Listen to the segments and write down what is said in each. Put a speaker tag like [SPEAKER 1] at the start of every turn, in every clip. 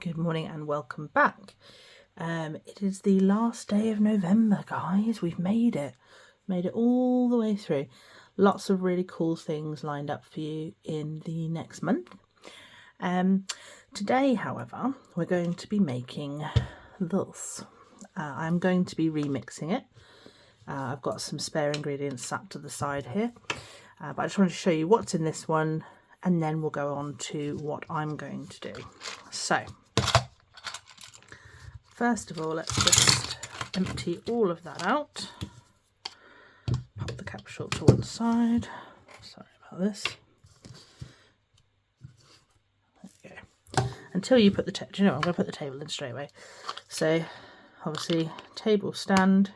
[SPEAKER 1] Good morning and welcome back. It is the last day of November, guys. We've made it all the way through. Lots of really cool things lined up for you in the next month. Today, however, we're going to be making this. I'm going to be remixing it. I've got some spare ingredients sat to the side here, but I just wanted to show you what's in this one, and then we'll go on to what I'm going to do. So first of all, let's just empty all of that out. Pop the capsule to one side. Sorry about this. There we go. Until you put the do you know what? I'm going to put the table in straight away. So obviously table stand,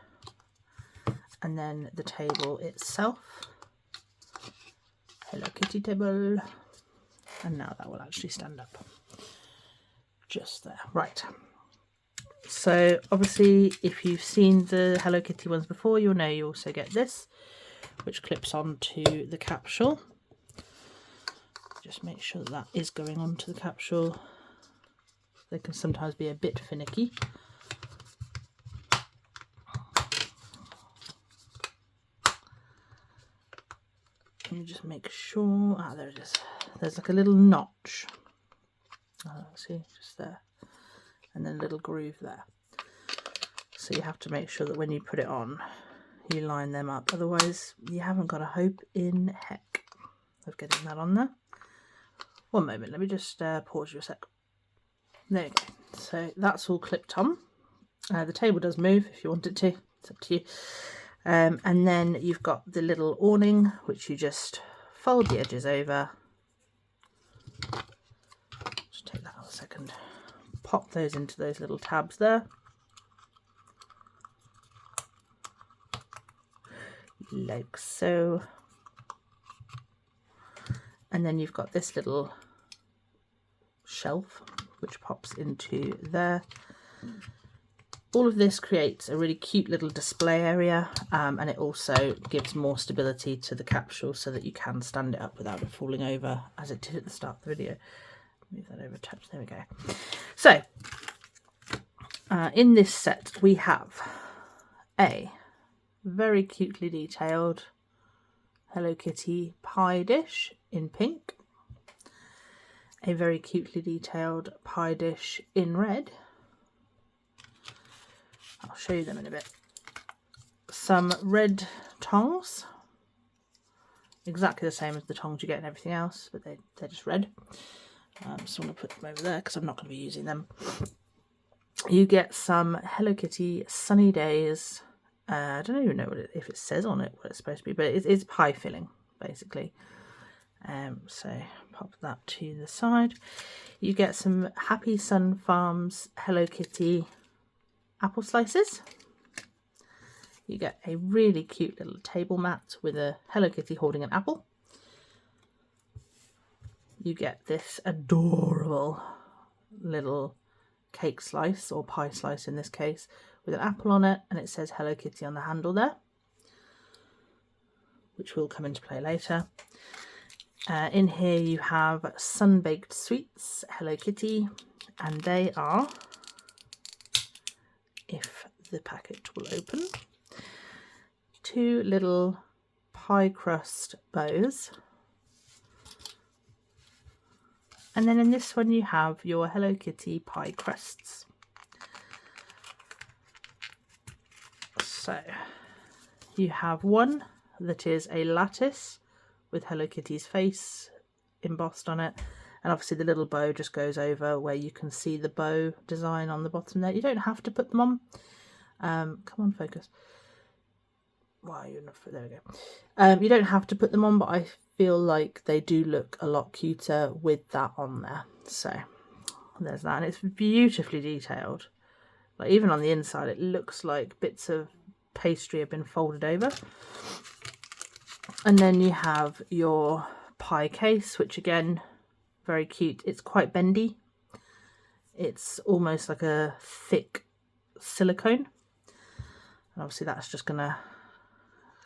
[SPEAKER 1] and then the table itself. Hello Kitty table. And now that will actually stand up. Just there. Right. So obviously if you've seen the Hello Kitty ones before, you'll know you also get this, which clips onto the capsule. Just make sure that is going onto the capsule. They can sometimes be a bit finicky. Let me just make sure. There it is. There's like a little notch. See, just there. And then a little groove there. So you have to make sure that when you put it on, you line them up. Otherwise, you haven't got a hope in heck of getting that on there. One moment, let me just pause you a sec. There you go. So that's all clipped on. The table does move if you want it to. It's up to you. And then you've got the little awning, which you just fold the edges over. Just take that out a second. Pop those into those little tabs there. Like so. And then you've got this little shelf which pops into there. All of this creates a really cute little display area, and it also gives more stability to the capsule so that you can stand it up without it falling over, as it did at the start of the video. Move that over a touch, there we go. So in this set we have a very cutely detailed Hello Kitty pie dish in pink, a very cutely detailed pie dish in red. I'll show you them in a bit. Some red tongs, exactly the same as the tongs you get in everything else, but they're just red. So I'm going to put them over there because I'm not going to be using them. You get some Hello Kitty Sunny Days. I don't even know if it says on it what it's supposed to be, but it's pie filling basically. So pop that to the side. You get some Happy Sun Farms Hello Kitty apple slices. You get a really cute little table mat with a Hello Kitty holding an apple. You get this adorable little cake slice, or pie slice in this case, with an apple on it, and it says Hello Kitty on the handle there, which will come into play later. In here you have sun-baked sweets Hello Kitty, and they are, if the packet will open, 2 little pie crust bows. And then in this one you have your Hello Kitty pie crusts. So you have one that is a lattice with Hello Kitty's face embossed on it, and obviously the little bow just goes over where you can see the bow design on the bottom there. You don't have to put them on. Come on, focus. Wow, you're not. There we go. You don't have to put them on, but I feel like they do look a lot cuter with that on there. So there's that, and it's beautifully detailed. Like even on the inside, it looks like bits of pastry have been folded over. And then you have your pie case, which again, very cute. It's quite bendy. It's almost like a thick silicone. And obviously that's just going to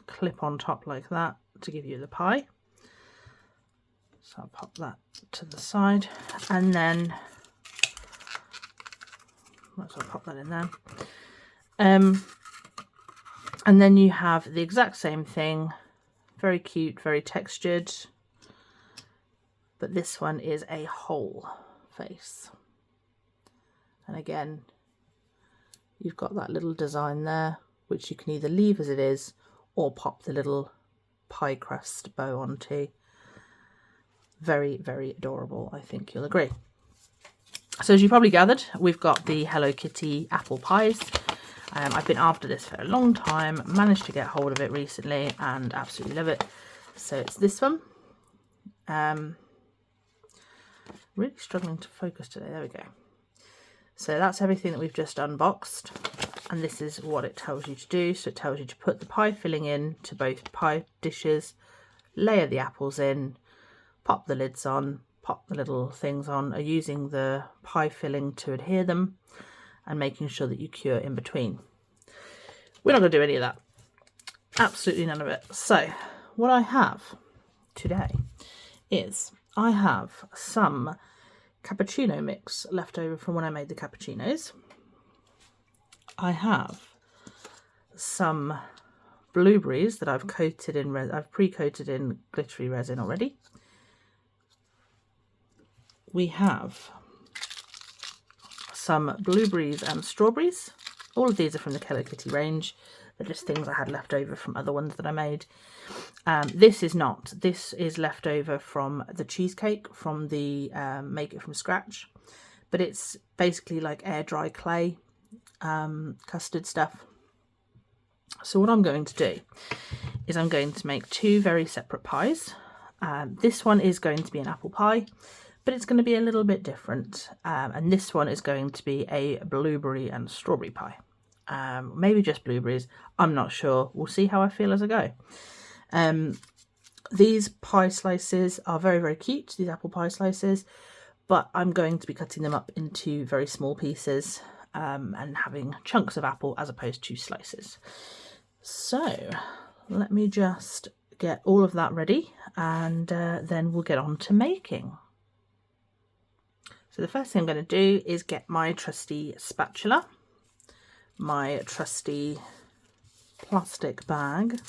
[SPEAKER 1] clip on top like that to give you the pie. So I'll pop that to the side. And then Might as well pop that in there. And then you have the exact same thing, very cute, very textured, but this one is a whole face. And again, you've got that little design there, which you can either leave as it is or pop the little pie crust bow onto. Very, very adorable, I think you'll agree. So as you probably gathered, we've got the Hello Kitty apple pies. I've been after this for a long time, managed to get hold of it recently and absolutely love it. So it's this one. Really struggling to focus today, there we go. So that's everything that we've just unboxed, and this is what it tells you to do. So it tells you to put the pie filling in to both pie dishes, layer the apples in, pop the lids on, pop the little things on, using the pie filling to adhere them, and making sure that you cure in between. We're not going to do any of that. Absolutely none of it. So what I have today is I have some cappuccino mix left over from when I made the cappuccinos. I have some blueberries that I've coated in I've pre-coated in glittery resin already. We have some blueberries and strawberries. All of these are from the Hello Kitty range. They're just things I had left over from other ones that I made. This is not. This is left over from the cheesecake, from the Make It From Scratch. But it's basically like air dry clay custard stuff. So what I'm going to do is I'm going to make two very separate pies. This one is going to be an apple pie, but it's going to be a little bit different. And this one is going to be a blueberry and strawberry pie. Maybe just blueberries. I'm not sure. We'll see how I feel as I go. These pie slices are very, very cute, these apple pie slices, but I'm going to be cutting them up into very small pieces and having chunks of apple as opposed to slices. So let me just get all of that ready, and then we'll get on to making. So the first thing I'm going to do is get my trusty spatula, my trusty plastic bag.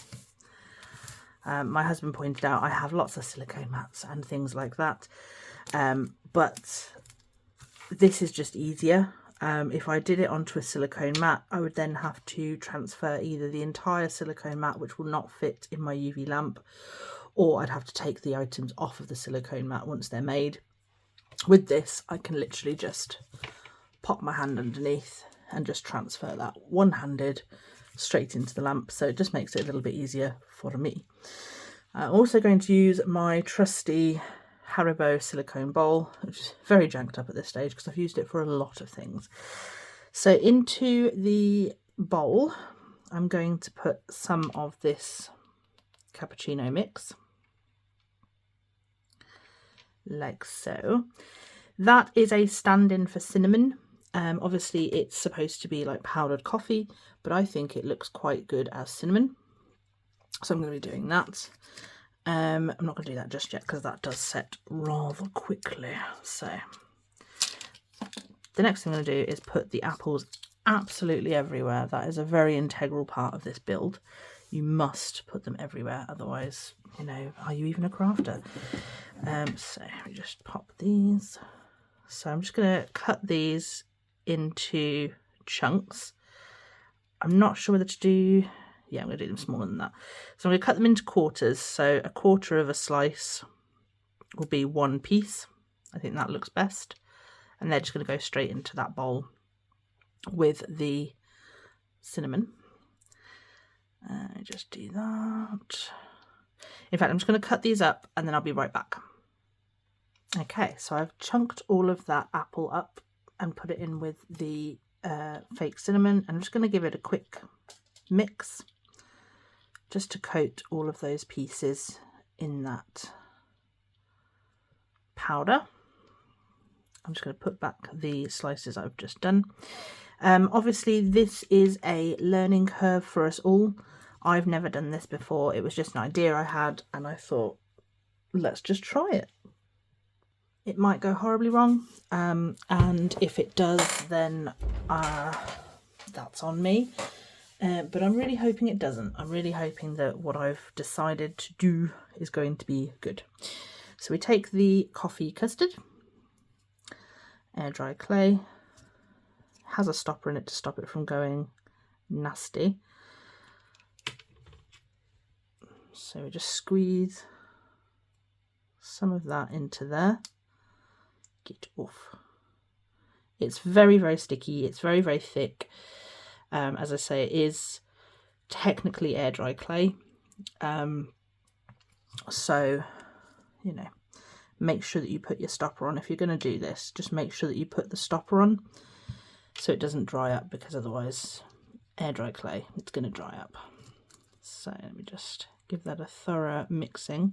[SPEAKER 1] My husband pointed out I have lots of silicone mats and things like that, but this is just easier. If I did it onto a silicone mat, I would then have to transfer either the entire silicone mat, which will not fit in my UV lamp, or I'd have to take the items off of the silicone mat once they're made. With this, I can literally just pop my hand underneath and just transfer that one-handed straight into the lamp. So it just makes it a little bit easier for me. I'm also going to use my trusty Haribo silicone bowl, which is very janked up at this stage because I've used it for a lot of things. So into the bowl, I'm going to put some of this cappuccino mix. Like so. That is a stand-in for cinnamon. Obviously it's supposed to be like powdered coffee, but I think it looks quite good as cinnamon, so I'm going to be doing that. I'm not going to do that just yet because that does set rather quickly. So the next thing I'm going to do is put the apples absolutely everywhere. That is a very integral part of this build. You must put them everywhere, otherwise, you know, are you even a crafter? So we just pop these. So I'm just going to cut these into chunks. I'm not sure whether to do, yeah, I'm going to do them smaller than that. So I'm going to cut them into quarters. So a quarter of a slice will be one piece. I think that looks best. And they're just going to go straight into that bowl with the cinnamon. Just do that. In fact, I'm just going to cut these up and then I'll be right back. Okay, so I've chunked all of that apple up and put it in with the fake cinnamon. I'm just going to give it a quick mix just to coat all of those pieces in that powder. I'm just going to put back the slices I've just done. Obviously this is a learning curve for us all. I've never done this before. It was just an idea I had and I thought, let's just try it. it might go horribly wrong, and if it does, then that's on me. But I'm really hoping it doesn't. I'm really hoping that what I've decided to do is going to be good. So we take the coffee custard, air dry clay, has a stopper in it to stop it from going nasty. So we just squeeze some of that into there. Get off. It's very, very sticky. It's very, very thick. As I say, it is technically air dry clay. So, you know, make sure that you put your stopper on. If you're going to do this, just make sure that you put the stopper on so it doesn't dry up, because otherwise air dry clay, it's going to dry up. So let me just give that a thorough mixing.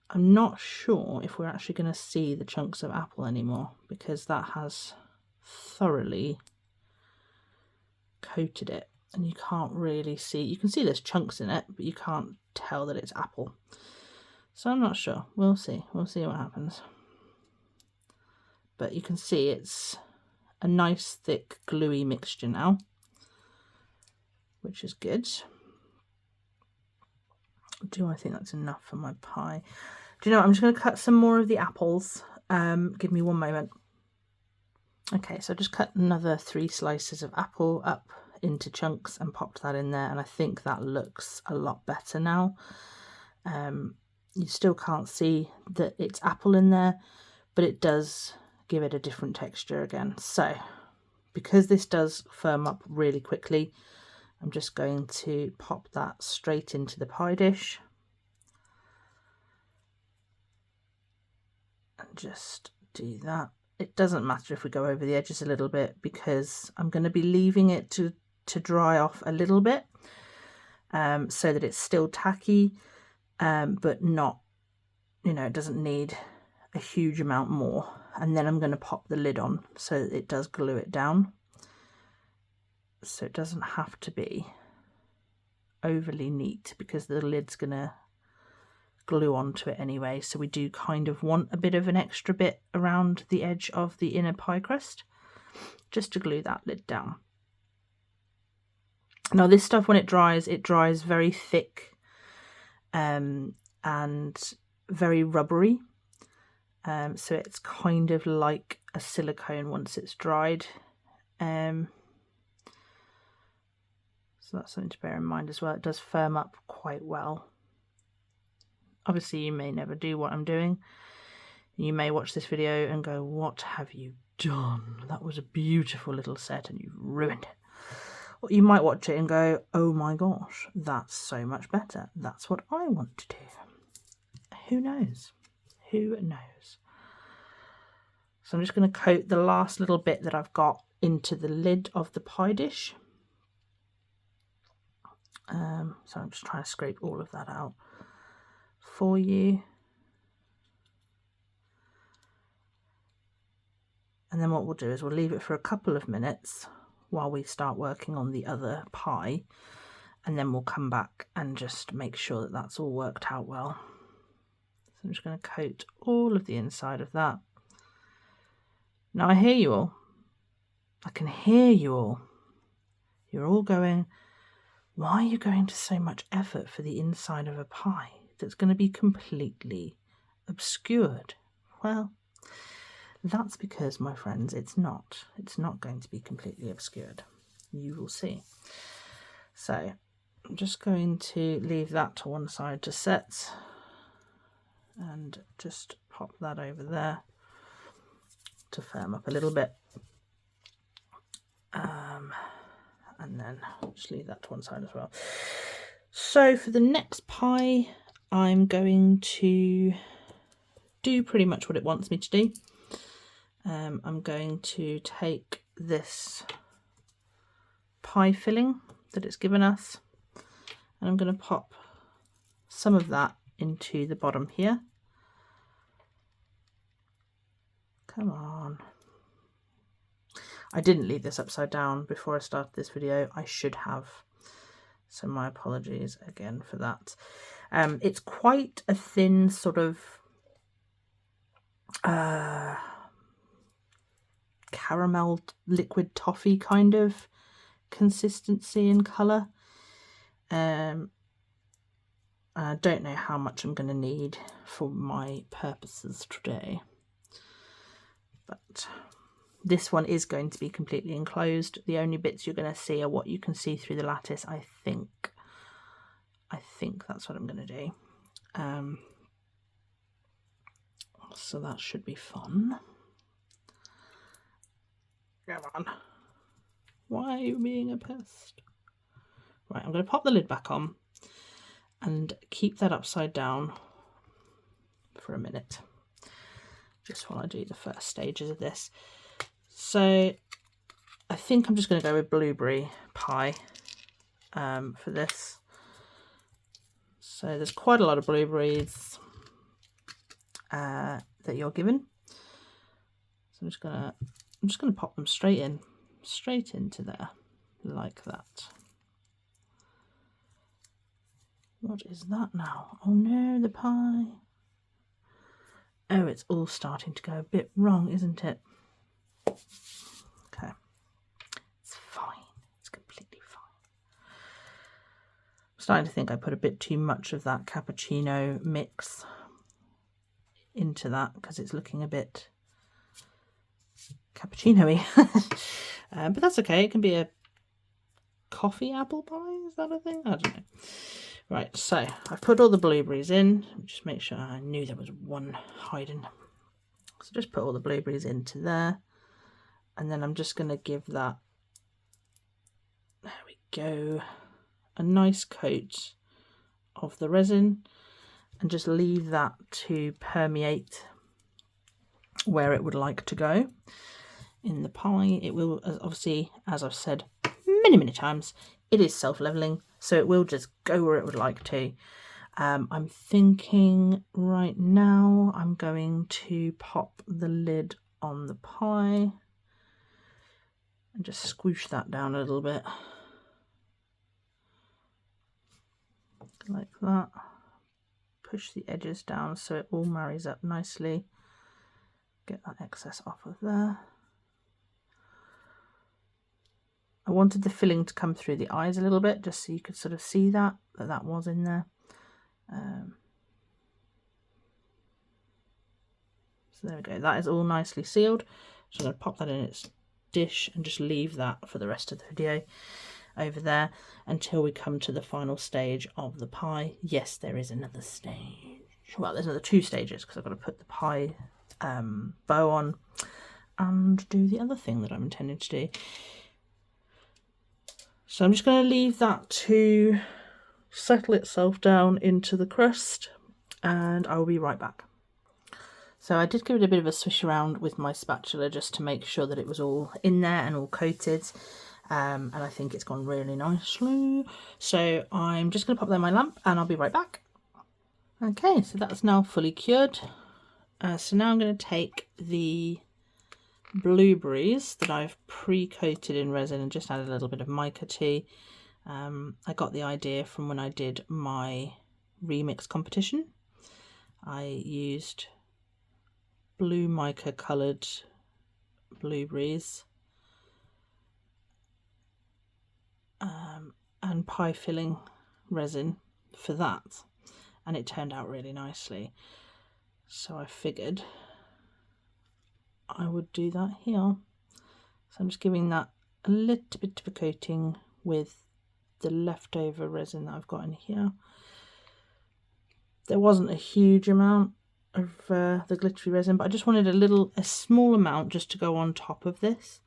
[SPEAKER 1] I'm not sure if we're actually going to see the chunks of apple anymore, because that has thoroughly coated it and you can't really see. You can see there's chunks in it, but you can't tell that it's apple. So I'm not sure. We'll see. We'll see what happens. But you can see it's a nice thick gluey mixture now, which is good. Do I think that's enough for my pie? Do you know what? I'm just going to cut some more of the apples. Give me one moment. Okay, so I just cut another 3 slices of apple up into chunks and popped that in there, and I think that looks a lot better now. You still can't see that it's apple in there, but it does give it a different texture again. So because this does firm up really quickly, I'm just going to pop that straight into the pie dish and just do that. It doesn't matter if we go over the edges a little bit, because I'm going to be leaving it to dry off a little bit, so that it's still tacky, but not, you know, it doesn't need a huge amount more. And then I'm going to pop the lid on so that it does glue it down. So it doesn't have to be overly neat, because the lid's going to glue onto it anyway. So we do kind of want a bit of an extra bit around the edge of the inner pie crust, just to glue that lid down. Now this stuff, when it dries very thick and very rubbery. So it's kind of like a silicone once it's dried. So that's something to bear in mind as well. It does firm up quite well. Obviously you may never do what I'm doing. You may watch this video and go, what have you done? That was a beautiful little set and you've ruined it. Or you might watch it and go, oh my gosh, that's so much better. That's what I want to do. Who knows? Who knows? So I'm just going to coat the last little bit that I've got into the lid of the pie dish. So I'm just trying to scrape all of that out for you. And then what we'll do is we'll leave it for a couple of minutes while we start working on the other pie, and then we'll come back and just make sure that that's all worked out well. So I'm just going to coat all of the inside of that. Now I hear you all. I can hear you all. You're all going, why are you going to so much effort for the inside of a pie that's going to be completely obscured? Well, that's because, my friends, it's not going to be completely obscured. You will see. So I'm just going to leave that to one side to set and just pop that over there to firm up a little bit. And then just leave that to one side as well. So for the next pie, I'm going to do pretty much what it wants me to do. I'm going to take this pie filling that it's given us, and I'm going to pop some of that into the bottom here. Come on. I didn't leave this upside down before I started this video. I should have. So my apologies again for that. It's quite a thin sort of caramel liquid toffee kind of consistency and colour. I don't know how much I'm going to need for my purposes today, but this one is going to be completely enclosed. The only bits you're going to see are what you can see through the lattice, I think. I think that's what I'm going to do. So that should be fun. Come on. Why are you being a pest? Right, I'm going to pop the lid back on and keep that upside down for a minute, just while I do the first stages of this. So I think I'm just going to go with blueberry pie for this. So there's quite a lot of blueberries that you're given. So I'm just gonna pop them straight into there, like that. What is that now? Oh no, the pie. Oh, it's all starting to go a bit wrong, isn't it? Okay. It's fine. It's completely fine. I'm starting to think I put a bit too much of that cappuccino mix into that because it's looking a bit cappuccino-y. But that's okay. It can be a coffee apple pie. Is that a thing? I don't know. Right, so I put all the blueberries in. Just make sure. I knew there was one hiding. So just put all the blueberries into there. And then I'm just going to give that, there we go, a nice coat of the resin, and just leave that to permeate where it would like to go in the pie. It will, obviously, as I've said many times, it is self-leveling, so it will just go where it would like to. I'm thinking right now I'm going to pop the lid on the pie and just squish that down a little bit, like that. Push the edges down so it all marries up nicely. Get that excess off of there. I wanted the filling to come through the eyes a little bit, just so you could sort of see that was in there. So there we go. That is all nicely sealed. So I'm going to pop that in its dish and just leave that for the rest of the video over there until we come to the final stage of the pie. Yes, there is another stage. Well, there's another 2 stages because I've got to put the pie bow on and do the other thing that I'm intending to do. So I'm just going to leave that to settle itself down into the crust, and I will be right back. So I did give it a bit of a swish around with my spatula just to make sure that it was all in there and all coated, and I think it's gone really nicely. So I'm just going to pop that in my lamp and I'll be right back. Okay, so that's now fully cured. So now I'm going to take the blueberries that I've pre-coated in resin and just added a little bit of mica to. I got the idea from when I did my remix competition. I used blue mica coloured blueberries and pie filling resin for that, and it turned out really nicely. So I figured I would do that here. So I'm just giving that a little bit of a coating with the leftover resin that I've got in here. There wasn't a huge amount of the glittery resin, but I just wanted a small amount just to go on top of this.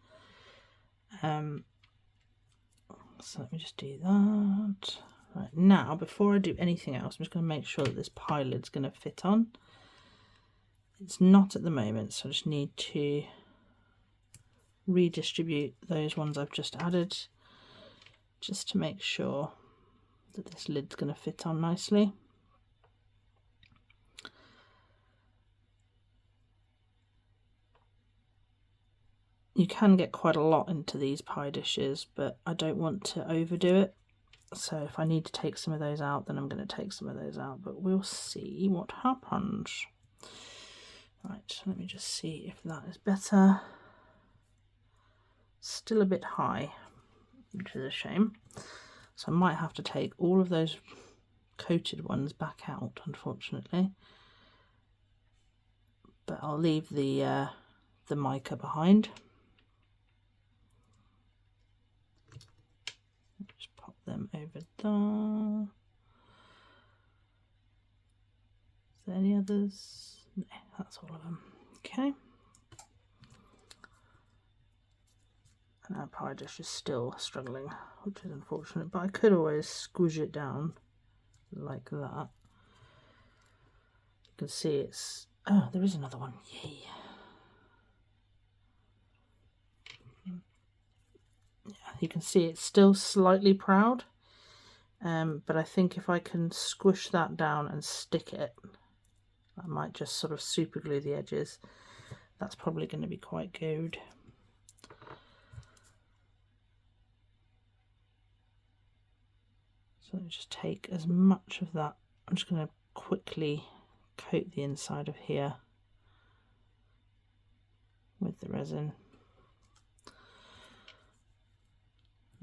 [SPEAKER 1] So let me just do that. Right, now before I do anything else, I'm just going to make sure that this pie lid's going to fit on. It's not at the moment, so I just need to redistribute those ones I've just added, just to make sure that this lid's going to fit on nicely. You can get quite a lot into these pie dishes, but I don't want to overdo it. So if I need to take some of those out, then I'm going to take some of those out, but we'll see what happens. Right, let me just see if that is better. Still a bit high, which is a shame. So I might have to take all of those coated ones back out, unfortunately. But I'll leave the mica behind. Just pop them over there. Is there any others? No, that's all of them. Okay. And our pie dish is still struggling, which is unfortunate, but I could always squish it down like that. You can see it's... oh, there is another one. Yay. Yeah, you can see it's still slightly proud, but I think if I can squish that down and stick it, I might just sort of super glue the edges. That's probably going to be quite good. So just take as much of that. I'm just going to quickly coat the inside of here with the resin.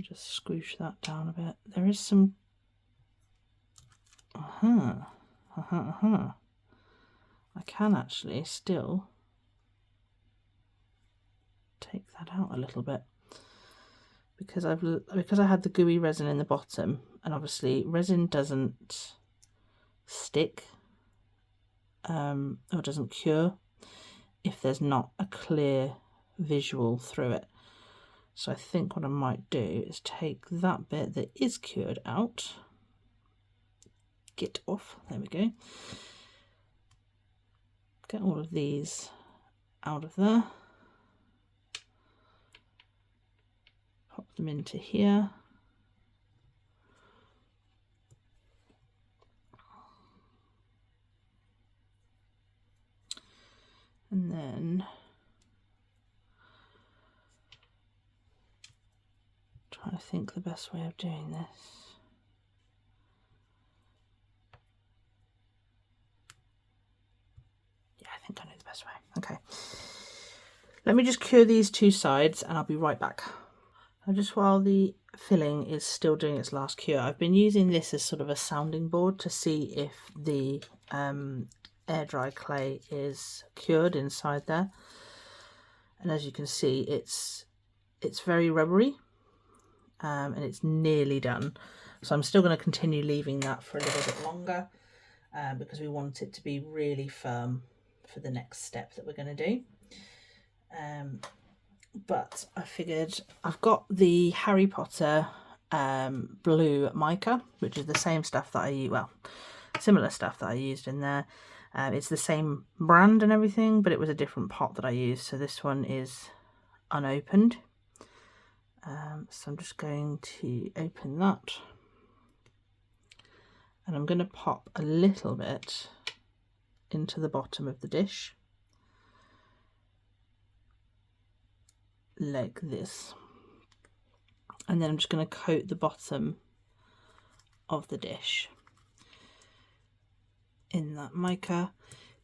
[SPEAKER 1] Just squish that down a bit. There is some... I can actually still take that out a little bit because I had the gooey resin in the bottom, and obviously resin doesn't stick or doesn't cure if there's not a clear visual through it. So I think what I might do is take that bit that is cured out, get off, there we go, get all of these out of there, pop them into here, and then trying to think the best way of doing this. Yeah, I think I know the best way. Okay. Let me just cure these two sides and I'll be right back. And just while the filling is still doing its last cure, I've been using this as sort of a sounding board to see if the air dry clay is cured inside there. And as you can see, it's very rubbery. And it's nearly done, so I'm still going to continue leaving that for a little bit longer because we want it to be really firm for the next step that we're going to do. But I figured I've got the Harry Potter blue mica, which is the same stuff that I use, well, similar stuff that I used in there. It's the same brand and everything, but it was a different pot that I used, so this one is unopened. So I'm just going to open that, and I'm going to pop a little bit into the bottom of the dish like this, and then I'm just going to coat the bottom of the dish in that mica.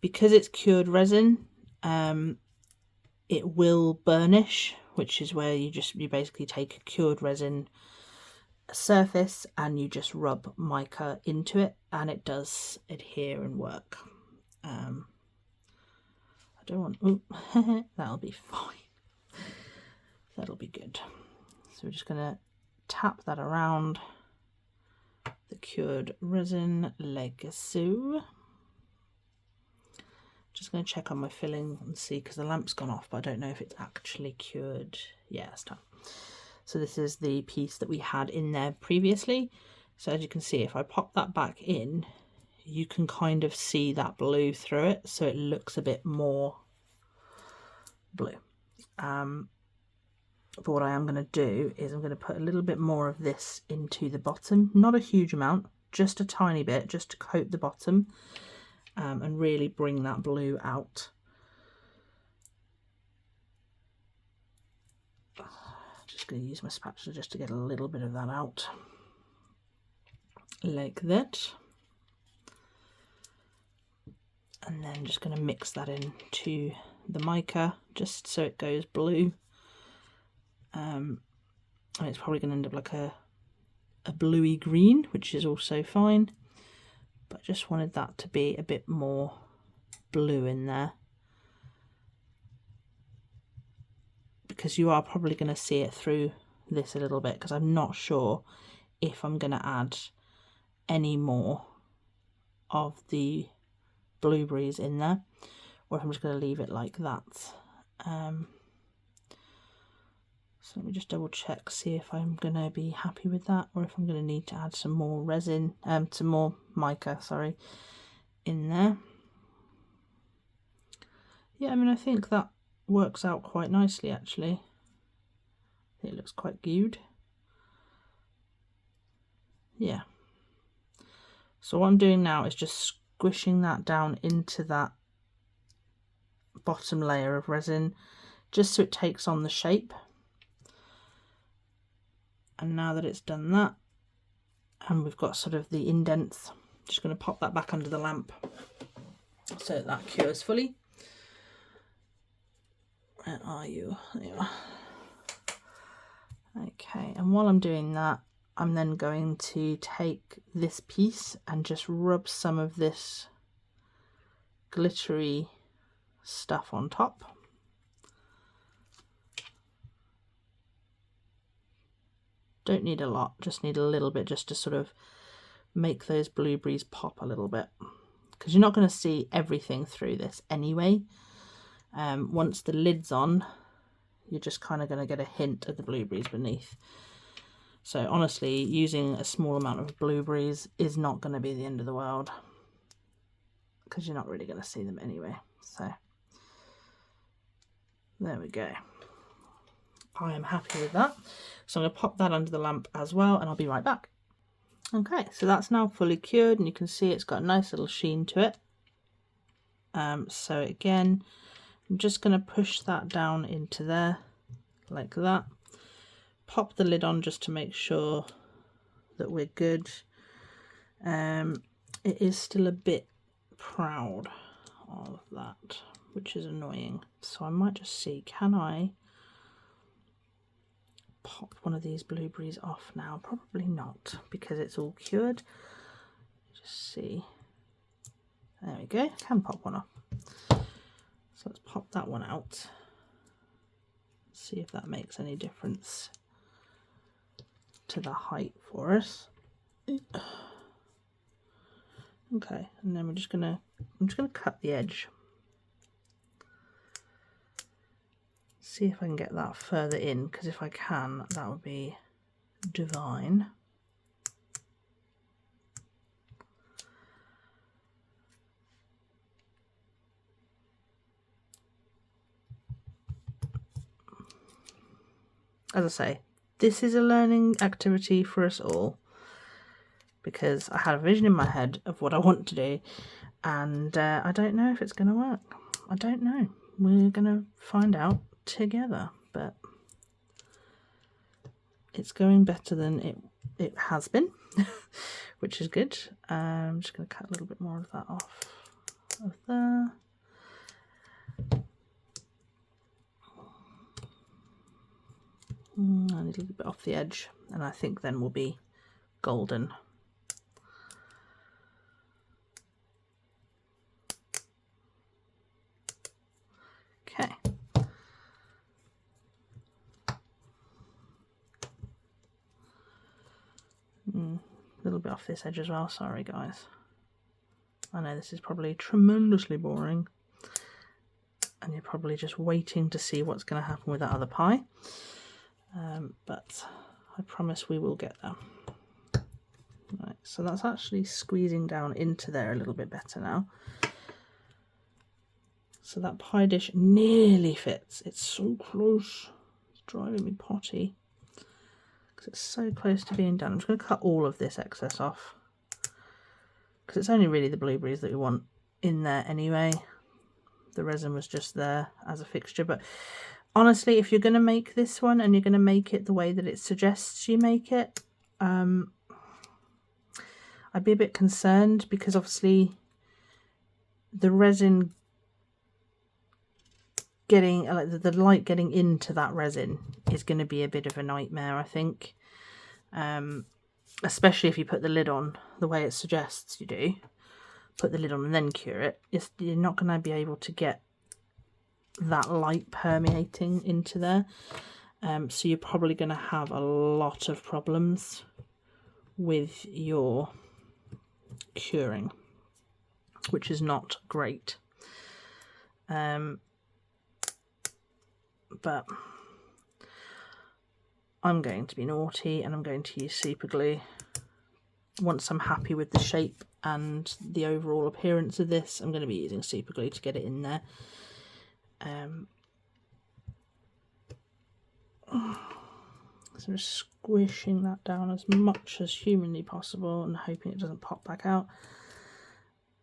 [SPEAKER 1] Because it's cured resin, it will burnish, which is where you basically take a cured resin surface and you just rub mica into it, and it does adhere and work. I don't want... ooh, that'll be fine. That'll be good. So we're just going to tap that around the cured resin like so. Just going to check on my filling and see, because the lamp's gone off, but I don't know if it's actually cured. Yeah, it's done. So this is the piece that we had in there previously. So as you can see, if I pop that back in, you can kind of see that blue through it, so it looks a bit more blue. But what I am going to do is I'm going to put a little bit more of this into the bottom, not a huge amount, just a tiny bit, just to coat the bottom and really bring that blue out. Just going to use my spatula just to get a little bit of that out, like that. And then just going to mix that into the mica just so it goes blue. And it's probably going to end up like a bluey green, which is also fine. But I just wanted that to be a bit more blue in there, because you are probably going to see it through this a little bit, because I'm not sure if I'm going to add any more of the blueberries in there, or if I'm just going to leave it like that. So let me just double check, see if I'm going to be happy with that, or if I'm going to need to add some more resin, some more mica, sorry, in there. Yeah, I mean, I think that works out quite nicely, actually. It looks quite good. Yeah. So what I'm doing now is just squishing that down into that bottom layer of resin, just so it takes on the shape. And now that it's done that, and we've got sort of the indents, I'm just going to pop that back under the lamp so that cures fully. Where are you? There you are. Okay, and while I'm doing that, I'm then going to take this piece and just rub some of this glittery stuff on top. Don't need a lot, just need a little bit, just to sort of make those blueberries pop a little bit, because you're not going to see everything through this anyway. Once the lid's on, you're just kind of going to get a hint of the blueberries beneath. So honestly, using a small amount of blueberries is not going to be the end of the world, because you're not really going to see them anyway. So there we go. I am happy with that. So I'm going to pop that under the lamp as well, and I'll be right back. Okay, so that's now fully cured, and you can see it's got a nice little sheen to it. So again, I'm just going to push that down into there like that. Pop the lid on just to make sure that we're good. It is still a bit proud of that, which is annoying. So I might just see, can I pop one of these blueberries off now? Probably not, because it's all cured. Just see. There we go, can pop one off. So let's pop that one out. See if that makes any difference to the height for us. Okay, and then I'm just gonna cut the edge. See if I can get that further in, because if I can, that would be divine. As I say, this is a learning activity for us all, because I had a vision in my head of what I want to do, and I don't know if it's going to work. I don't know. We're going to find out together, but it's going better than it has been, which is good. I'm just going to cut a little bit more of that off of there. I need a little bit off the edge, and I think then we'll be golden. Okay. A little bit off this edge as well, sorry guys. I know this is probably tremendously boring, and you're probably just waiting to see what's going to happen with that other pie. But I promise we will get there. Right, so that's actually squeezing down into there a little bit better now. So that pie dish nearly fits. It's so close. It's driving me potty, because it's so close to being done. I'm just going to cut all of this excess off, because it's only really the blueberries that we want in there anyway. The resin was just there as a fixture, but honestly, if you're going to make this one and you're going to make it the way that it suggests you make it, I'd be a bit concerned, because obviously the resin getting, like the light getting into that resin is going to be a bit of a nightmare, I think. Especially if you put the lid on the way it suggests you do. Put the lid on and then cure it. You're not going to be able to get that light permeating into there. So you're probably going to have a lot of problems with your curing, which is not great. But I'm going to be naughty and I'm going to use super glue. Once I'm happy with the shape and the overall appearance of this, I'm going to be using super glue to get it in there. So I'm just squishing that down as much as humanly possible and hoping it doesn't pop back out.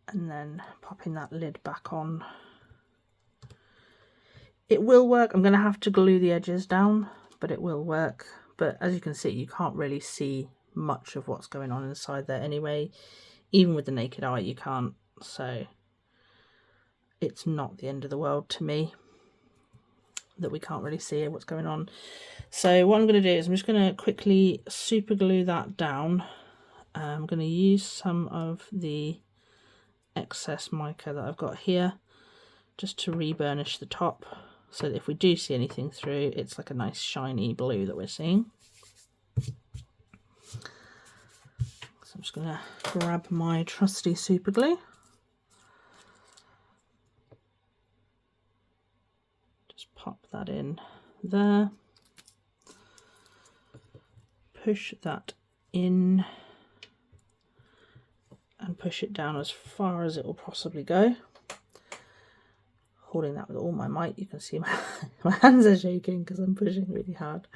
[SPEAKER 1] And then popping that lid back on. It will work. I'm going to have to glue the edges down, but it will work. But as you can see, you can't really see much of what's going on inside there anyway. Even with the naked eye, you can't. So it's not the end of the world to me that we can't really see what's going on. So what I'm going to do is I'm just going to quickly super glue that down. I'm going to use some of the excess mica that I've got here just to re-burnish the top, so that if we do see anything through, it's like a nice shiny blue that we're seeing. So I'm just going to grab my trusty super glue. Just pop that in there. Push that in and push it down as far as it will possibly go. Holding that with all my might. You can see my hands are shaking because I'm pushing really hard.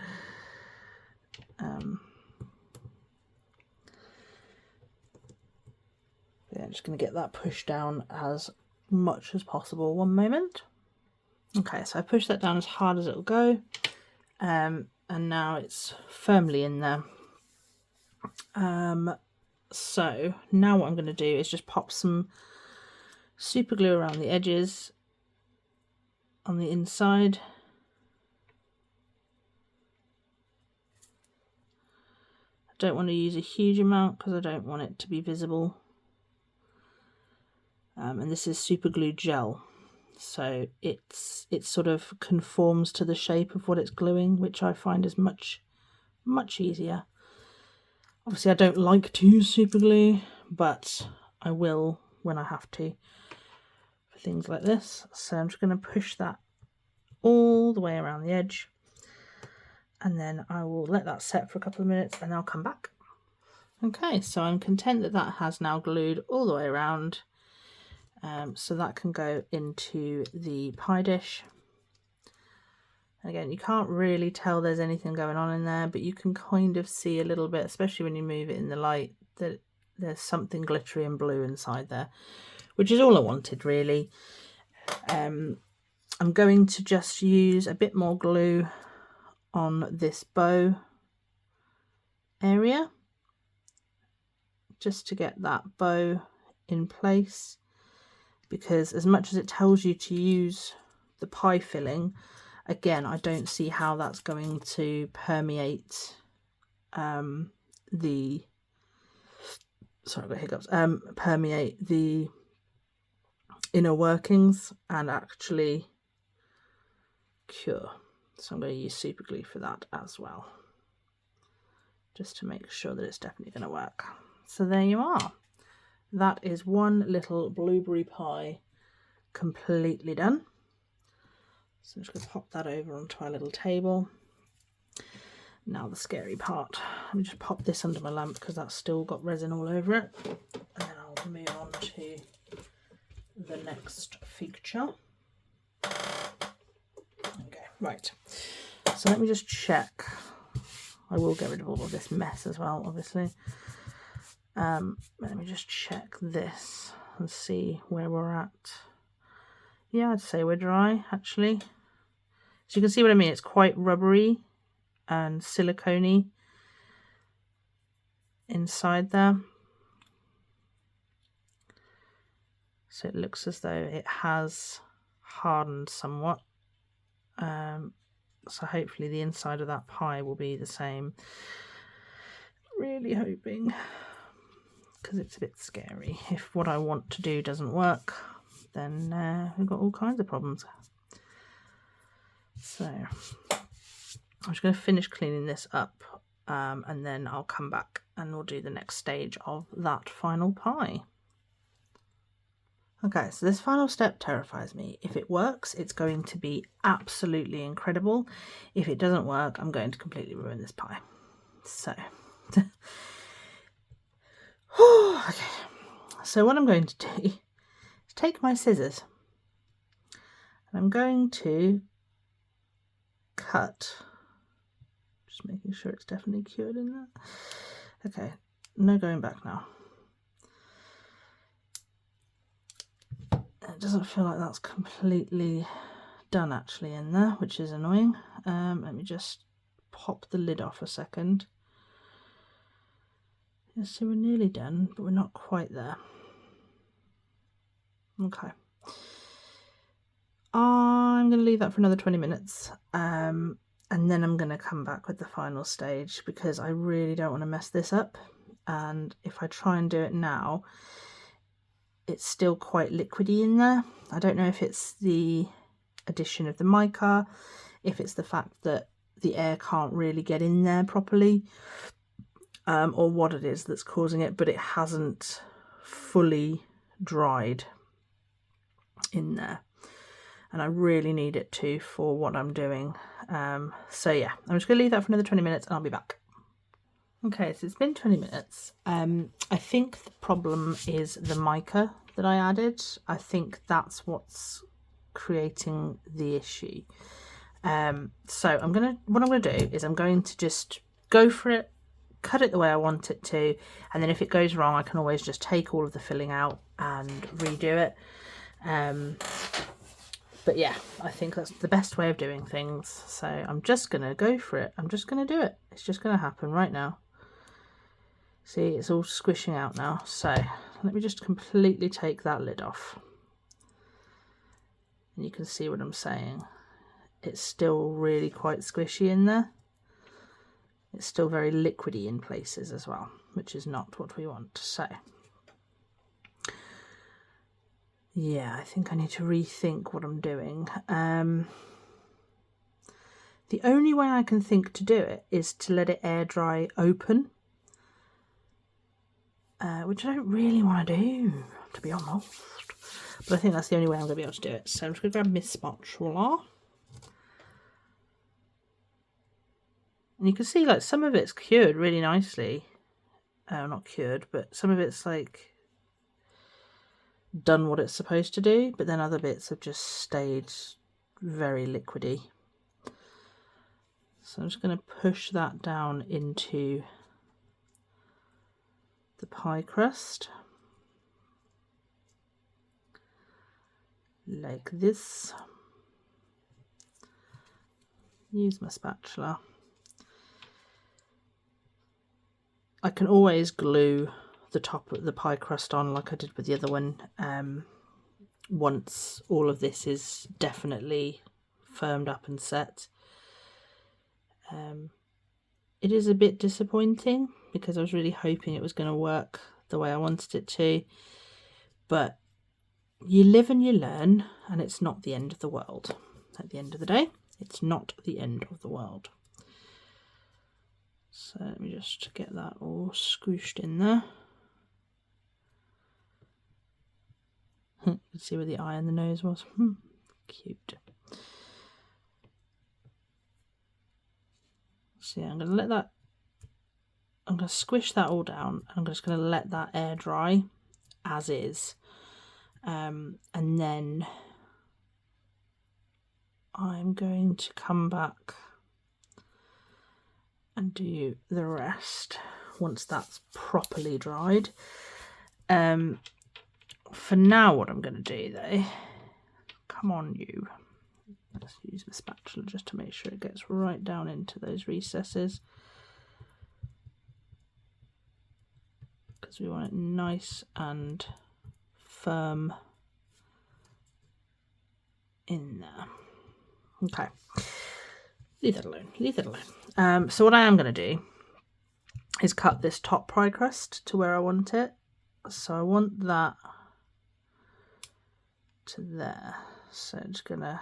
[SPEAKER 1] Yeah, I'm just going to get that pushed down as much as possible. One moment. Okay, so I pushed that down as hard as it'll go, and now it's firmly in there. So now what I'm going to do is just pop some super glue around the edges on the inside. I don't want to use a huge amount because I don't want it to be visible. And this is super glue gel, so it sort of conforms to the shape of what it's gluing, which I find is much easier. Obviously I don't like to use super glue, but I will when I have to for things like this. So I'm just going to push that all the way around the edge, and then I will let that set for a couple of minutes and I'll come back. Okay, so I'm content that that has now glued all the way around. So that can go into the pie dish. Again, you can't really tell there's anything going on in there, but you can kind of see a little bit, especially when you move it in the light, that there's something glittery and blue inside there, which is all I wanted really. I'm going to just use a bit more glue on this bow area, just to get that bow in place, because as much as it tells you to use the pie filling, again, I don't see how that's going to permeate permeate the inner workings and actually cure. So I'm going to use super glue for that as well, just to make sure that it's definitely going to work. So there you are. That is one little blueberry pie completely done. So I'm just going to pop that over onto our little table. Now the scary part. Let me just pop this under my lamp because that's still got resin all over it. And then I'll move on to the next feature. Okay, right. So let me just check. I will get rid of all of this mess as well, obviously. Let me just check this and see where we're at. Yeah, I'd say we're dry, actually. So you can see what I mean. It's quite rubbery and silicone-y inside there. So it looks as though it has hardened somewhat. So hopefully the inside of that pie will be the same. Really hoping, because it's a bit scary. If what I want to do doesn't work, then we've got all kinds of problems. So I'm just going to finish cleaning this up, and then I'll come back and we'll do the next stage of that final pie. Okay, so this final step terrifies me. If it works, it's going to be absolutely incredible. If it doesn't work, I'm going to completely ruin this pie. So, okay. So what I'm going to do is take my scissors and I'm going to cut, just making sure it's definitely cured in there. Okay, no going back now. It doesn't feel like that's completely done actually in there, which is annoying. Let me just pop the lid off a second. Yeah, so we're nearly done, but we're not quite there. Okay. I'm going to leave that for another 20 minutes. And then I'm going to come back with the final stage because I really don't want to mess this up. And if I try and do it now, it's still quite liquidy in there. I don't know if it's the addition of the mica, if it's the fact that the air can't really get in there properly, or what it is that's causing it, but it hasn't fully dried in there. And I really need it to for what I'm doing. So yeah, I'm just going to leave that for another 20 minutes and I'll be back. Okay, so it's been 20 minutes. I think the problem is the mica that I added. I think that's what's creating the issue. So what I'm gonna do is I'm going to just go for it, cut it the way I want it to, and then if it goes wrong, I can always just take all of the filling out and redo it. But yeah, I think that's the best way of doing things. So I'm just gonna go for it. I'm just gonna do it. It's just gonna happen right now. See, it's all squishing out now. So let me just completely take that lid off. And you can see what I'm saying. It's still really quite squishy in there. It's still very liquidy in places as well, which is not what we want. So yeah, I think I need to rethink what I'm doing. The only way I can think to do it is to let it air dry open. Which I don't really want to do, to be honest. But I think that's the only way I'm going to be able to do it. So I'm just going to grab my spatula. And you can see like some of it's cured really nicely. Not cured, but some of it's like done what it's supposed to do. But then other bits have just stayed very liquidy. So I'm just going to push that down into the pie crust like this. Use my spatula. I can always glue the top of the pie crust on like I did with the other one once all of this is definitely firmed up and set. It is a bit disappointing because I was really hoping it was going to work the way I wanted it to, but you live and you learn, and it's not the end of the world. At the end of the day, it's not the end of the world. So let me just get that all squished in there. You can see where the eye and the nose was. Cute. So yeah, I'm going to squish that all down. I'm just going to let that air dry as is. And then I'm going to come back and do the rest once that's properly dried. For now, what I'm going to do though, come on you. Let's use the spatula just to make sure it gets right down into those recesses, because we want it nice and firm in there. Okay, leave that alone, leave that alone. So what I am going to do is cut this top pie crust to where I want it. So I want that to there. So I'm just going to,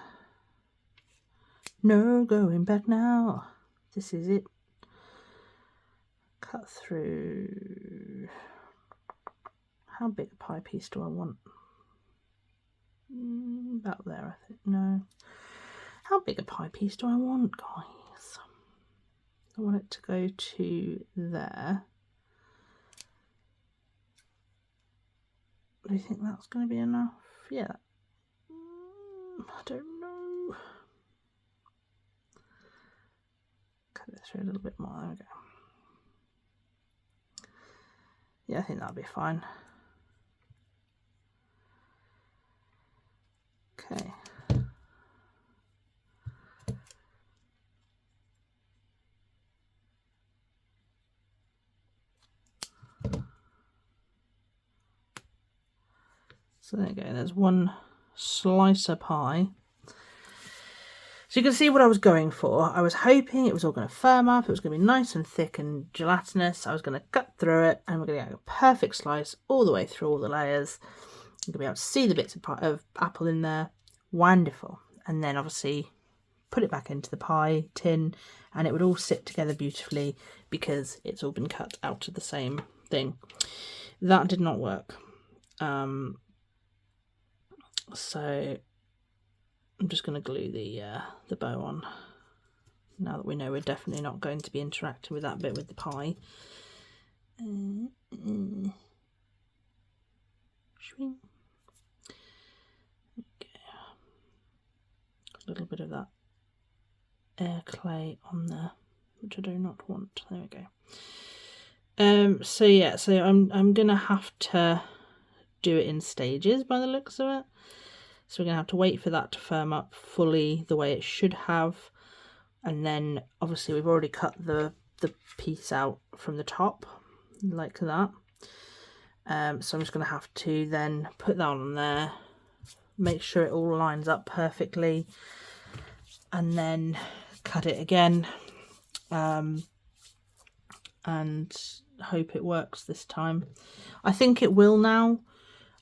[SPEAKER 1] no going back now. This is it. Cut through. How big a pie piece do I want? About there, I think. No. How big a pie piece do I want, guys? I want it to go to there. Do you think that's going to be enough? Yeah. I don't know. Cut it through a little bit more. There we go. Yeah, I think that'll be fine. Okay. So there you go. There's one slicer pie. So you can see what I was going for. I was hoping it was all going to firm up. It was going to be nice and thick and gelatinous. I was going to cut through it and we're going to get a perfect slice all the way through all the layers. You're going to be able to see the bits of apple in there. Wonderful. And then obviously put it back into the pie tin and it would all sit together beautifully because it's all been cut out of the same thing. That did not work. So I'm just going to glue the bow on now that we know we're definitely not going to be interacting with that bit with the pie. Okay. A little bit of that air clay on there, which I do not want. There we go. So yeah, so I'm gonna have to do it in stages by the looks of it. So we're going to have to wait for that to firm up fully the way it should have. And then obviously we've already cut the piece out from the top like that. So I'm just going to have to then put that on there, make sure it all lines up perfectly, and then cut it again and hope it works this time. I think it will now.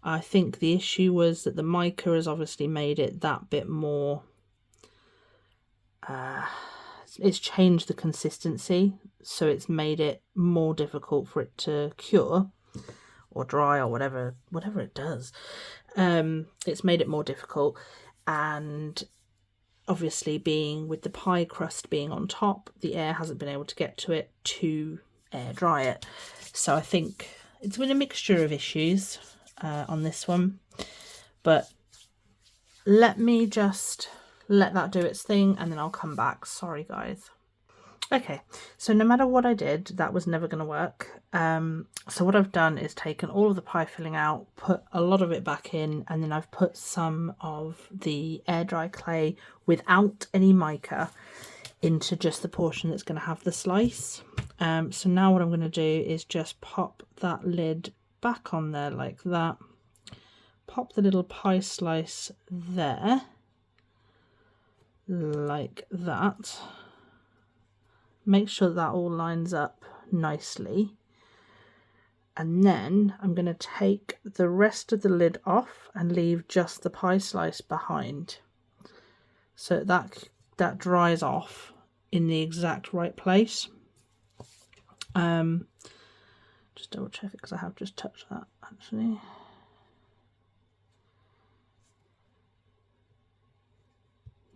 [SPEAKER 1] I think the issue was that the mica has obviously made it that bit more, it's changed the consistency, so it's made it more difficult for it to cure or dry or whatever it does. It's made it more difficult, and obviously being with the pie crust being on top, the air hasn't been able to get to it to air dry it. So I think it's been a mixture of issues on this one, but let me just let that do its thing and then I'll come back. Sorry guys. Okay, so no matter what I did, that was never going to work. So what I've done is taken all of the pie filling out, put a lot of it back in, and then I've put some of the air dry clay without any mica into just the portion that's going to have the slice. So now what I'm going to do is just pop that lid back on there like that, pop the little pie slice there like that, make sure that all lines up nicely, and then I'm going to take the rest of the lid off and leave just the pie slice behind so that dries off in the exact right place. Just double check it because I have just touched that actually.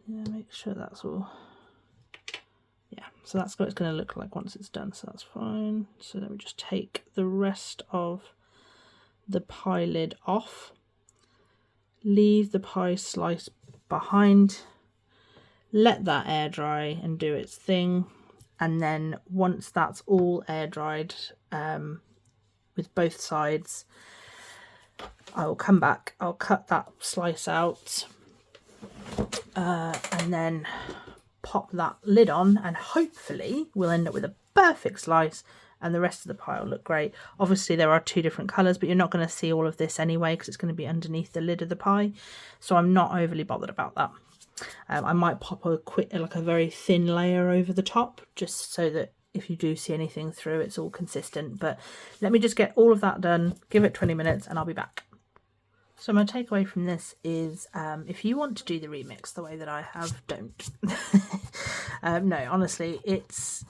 [SPEAKER 1] Yeah, make sure that's all. Yeah, so that's what it's going to look like once it's done, so that's fine. So let me just take the rest of the pie lid off, leave the pie slice behind, let that air dry and do its thing, and then once that's all air dried with both sides, I will come back, I'll cut that slice out and then pop that lid on, and hopefully we'll end up with a perfect slice and the rest of the pie will look great. Obviously there are 2 different colours, but you're not going to see all of this anyway because it's going to be underneath the lid of the pie, so I'm not overly bothered about that. I might pop a very thin layer over the top just so that if you do see anything through, it's all consistent. But let me just get all of that done, give it 20 minutes and I'll be back. So my takeaway from this is if you want to do the remix the way that I have, don't. No, honestly, it's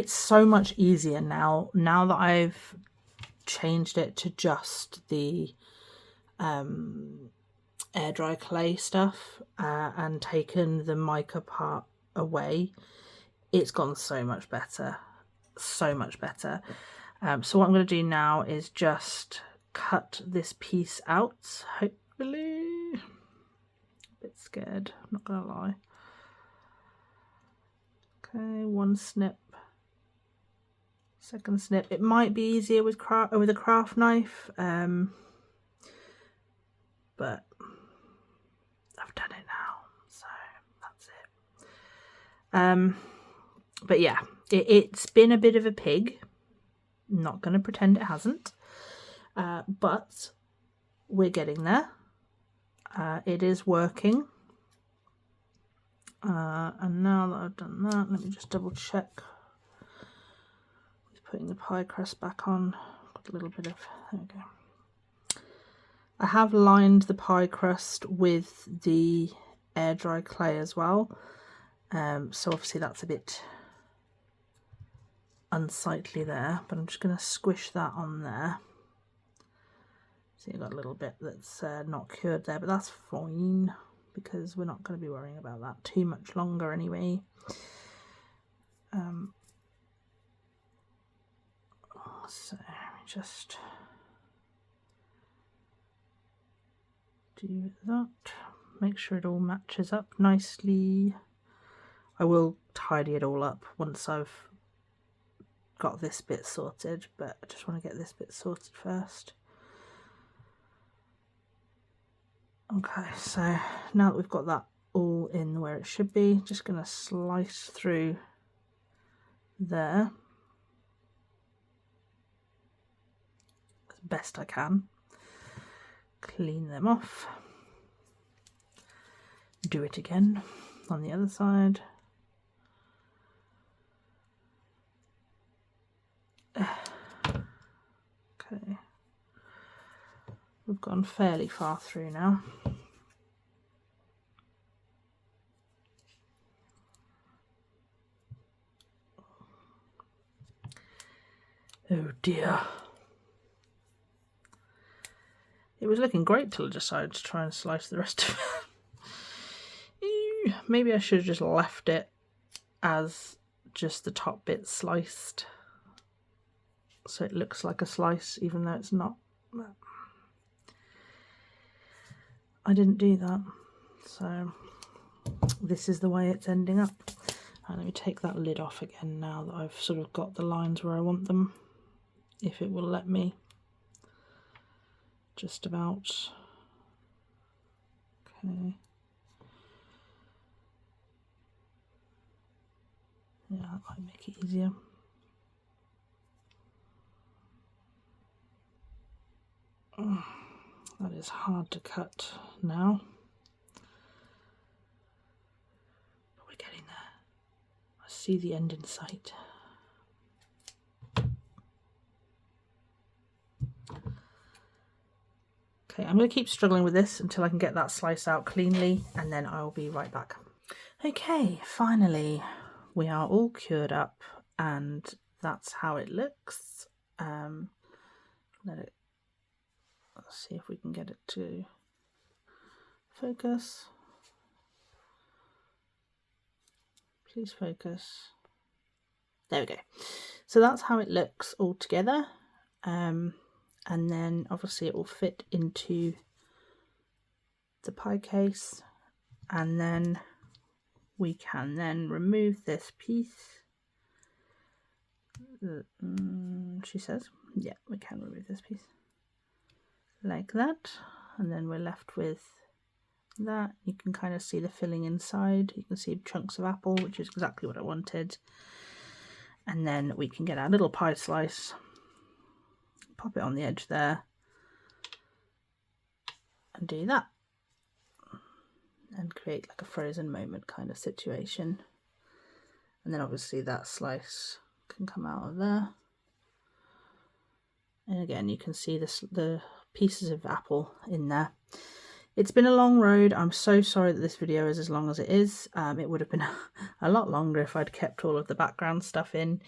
[SPEAKER 1] so much easier now that I've changed it to just the air dry clay stuff and taken the mica part away. It's gone so much better, so much better. So what I'm going to do now is just cut this piece out, hopefully. A bit scared, I'm not gonna lie. Okay, 1 snip, 2nd snip. It might be easier with a craft knife, but I've done it now, so that's it. But yeah, it's been a bit of a pig. Not gonna pretend it hasn't. But we're getting there. It is working. And now that I've done that, let me just double check. Just putting the pie crust back on. Got a little bit of, there we go. I have lined the pie crust with the air dry clay as well. So obviously that's a bit unsightly there, but I'm just going to squish that on there. See, I've got a little bit that's not cured there, but that's fine because we're not going to be worrying about that too much longer anyway. So just do that. Make sure it all matches up nicely. I will tidy it all up once I've got this bit sorted, but I just want to get this bit sorted first. Okay, so now that we've got that all in where it should be, just going to slice through there as best I can. Clean them off. Do it again on the other side. Okay. We've gone fairly far through now. Oh dear. It was looking great till I decided to try and slice the rest of it. Maybe I should have just left it as just the top bit sliced, so it looks like a slice even though it's not. I didn't do that, so this is the way it's ending up. And let me take that lid off again now that I've sort of got the lines where I want them, if it will let me. Just about. Okay. Yeah, that might make it easier. That is hard to cut now. But we're getting there. I see the end in sight. Okay, I'm going to keep struggling with this until I can get that slice out cleanly, and then I'll be right back. Okay, finally we are all cured up, and that's how it looks. Let's see if we can get it to focus. Please focus. There we go. So that's how it looks all together. And then obviously it will fit into the pie case, and then we can then remove this piece. She says, yeah, we can remove this piece like that, and then we're left with that. You can kind of see the filling inside. You can see chunks of apple, which is exactly what I wanted. And then we can get our little pie slice, pop it on the edge there, and do that. And create like a frozen moment kind of situation. And then obviously that slice can come out of there. And again, you can see the pieces of apple in there. It's been a long road. I'm so sorry that this video is as long as it is. It would have been a lot longer if I'd kept all of the background stuff in.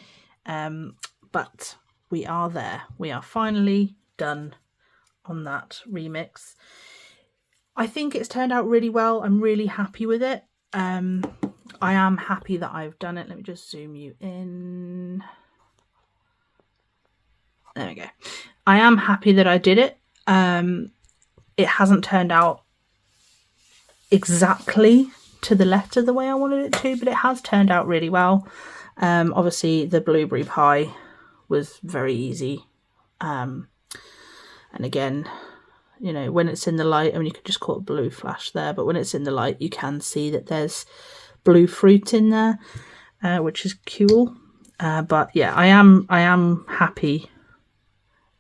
[SPEAKER 1] But we are there. We are finally done on that remix. I think it's turned out really well. I'm really happy with it. I am happy that I've done it. Let me just zoom you in. There we go. I am happy that I did it. It hasn't turned out exactly to the letter the way I wanted it to, but it has turned out really well. Obviously the blueberry pie was very easy. And again, you know, when it's in the light, I mean, you could just call it blue flash there, but when it's in the light, you can see that there's blue fruit in there, which is cool. But yeah, I am happy.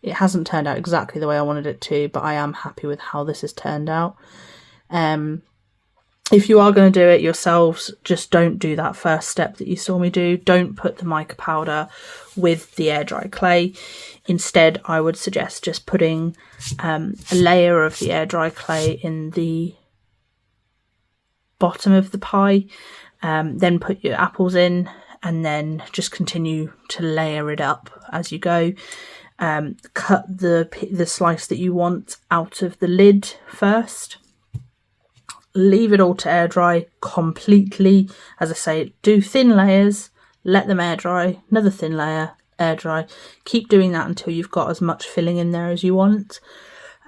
[SPEAKER 1] It hasn't turned out exactly the way I wanted it to, but I am happy with how this has turned out. If you are going to do it yourselves, just don't do that first step that you saw me do. Don't put the mica powder with the air dry clay. Instead, I would suggest just putting a layer of the air dry clay in the bottom of the pie. Then put your apples in, and then just continue to layer it up as you go. Cut the slice that you want out of the lid first. Leave it all to air dry completely. As I say, do thin layers, let them air dry, another thin layer, air dry. Keep doing that until you've got as much filling in there as you want.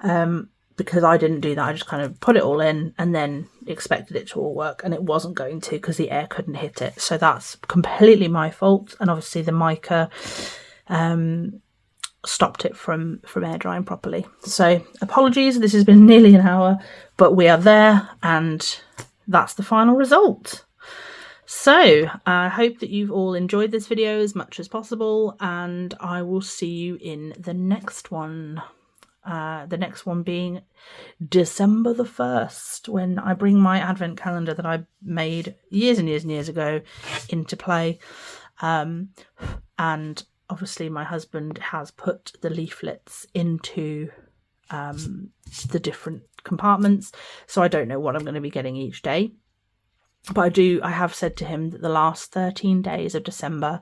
[SPEAKER 1] Because I didn't do that. I just kind of put it all in and then expected it to all work, and it wasn't going to because the air couldn't hit it. So that's completely my fault. And obviously the mica stopped it from air drying properly. So apologies, this has been nearly an hour, but we are there, and that's the final result. So I hope that you've all enjoyed this video as much as possible, and I will see you in the next one. The next one being December the 1st, when I bring my advent calendar that I made years and years and years ago into play. And obviously my husband has put the leaflets into the different compartments, so I don't know what I'm going to be getting each day. But I have said to him that the last 13 days of December,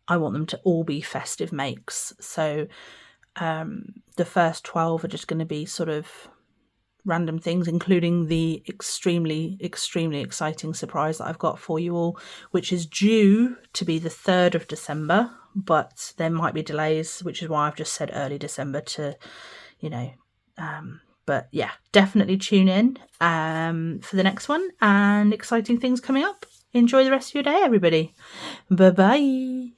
[SPEAKER 1] I want them to all be festive makes. So the first 12 are just going to be sort of random things, including the extremely, extremely exciting surprise that I've got for you all, which is due to be the 3rd of December, but there might be delays, which is why I've just said early December to, you know, but yeah, definitely tune in for the next one, and exciting things coming up. Enjoy the rest of your day, everybody. Bye-bye.